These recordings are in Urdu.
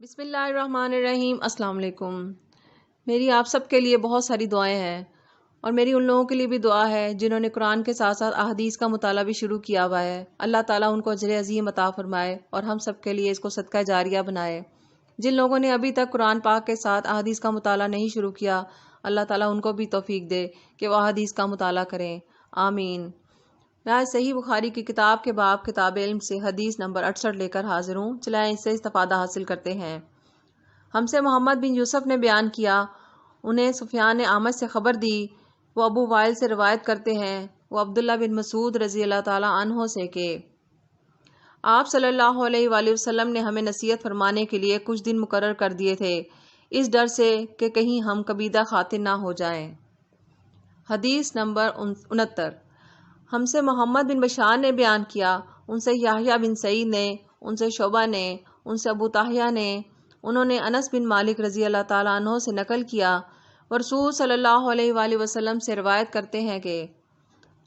بسم اللہ الرحمن الرحیم۔ السلام علیکم۔ میری آپ سب کے لیے بہت ساری دعائیں ہیں، اور میری ان لوگوں کے لیے بھی دعا ہے جنہوں نے قرآن کے ساتھ ساتھ احادیث کا مطالعہ بھی شروع کیا ہوا ہے۔ اللہ تعالیٰ ان کو اجر عظیم عطا فرمائے اور ہم سب کے لیے اس کو صدقہ جاریہ بنائے۔ جن لوگوں نے ابھی تک قرآن پاک کے ساتھ احادیث کا مطالعہ نہیں شروع کیا، اللہ تعالیٰ ان کو بھی توفیق دے کہ وہ احادیث کا مطالعہ کریں، آمین۔ میں آج صحیح بخاری کی کتاب کے باب کتاب علم سے حدیث نمبر 68 لے کر حاضر ہوں۔ چلائیں اس سے استفادہ حاصل کرتے ہیں۔ ہم سے محمد بن یوسف نے بیان کیا، انہیں سفیان نے اعمش سے خبر دی، وہ ابو وائل سے روایت کرتے ہیں، وہ عبداللہ بن مسعود رضی اللہ تعالیٰ عنہ سے کہ آپ صلی اللہ علیہ وآلہ وسلم نے ہمیں نصیحت فرمانے کے لیے کچھ دن مقرر کر دیے تھے، اس ڈر سے کہ کہیں ہم کبیدہ خاطر نہ ہو جائیں۔ حدیث نمبر 69۔ ہم سے محمد بن بشار نے بیان کیا، ان سے یحییٰ بن سعید نے، ان سے شعبہ نے، ان سے ابو طاہیہ نے، انہوں نے انس بن مالک رضی اللہ تعالیٰ عنہ سے نقل کیا، رسول صلی اللہ علیہ وآلہ وسلم سے روایت کرتے ہیں کہ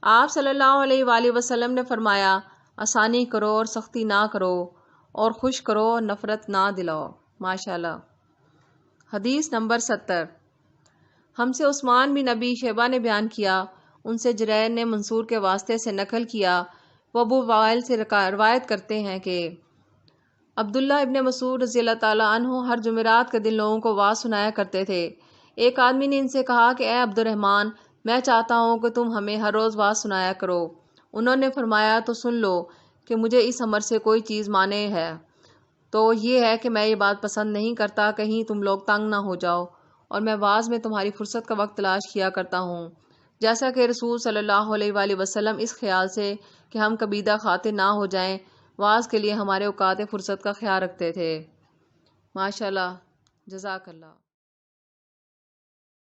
آپ صلی اللہ علیہ وآلہ وسلم نے فرمایا، آسانی کرو اور سختی نہ کرو، اور خوش کرو اور نفرت نہ دلاؤ۔ ماشاءاللہ۔ حدیث نمبر 70۔ ہم سے عثمان بن ابی شیبہ نے بیان کیا، ان سے جریر نے منصور کے واسطے سے نقل کیا، وہ ابو وائل سے روایت کرتے ہیں کہ عبداللہ ابن مسعود رضی اللہ تعالیٰ عنہ ہر جمعرات کے دن لوگوں کو واعظ سنایا کرتے تھے۔ ایک آدمی نے ان سے کہا کہ اے عبد الرحمن، میں چاہتا ہوں کہ تم ہمیں ہر روز واعظ سنایا کرو۔ انہوں نے فرمایا تو سن لو کہ مجھے اس امر سے کوئی چیز مانے ہے، تو یہ ہے کہ میں یہ بات پسند نہیں کرتا کہیں تم لوگ تنگ نہ ہو جاؤ، اور میں واعظ میں تمہاری فرصت کا وقت تلاش کیا کرتا ہوں، جیسا کہ رسول صلی اللہ علیہ وآلہ وسلم اس خیال سے کہ ہم کبیدہ خاطر نہ ہو جائیں، واعظ کے لیے ہمارے اوقات فرصت کا خیال رکھتے تھے۔ ماشاءاللہ، جزاک اللہ۔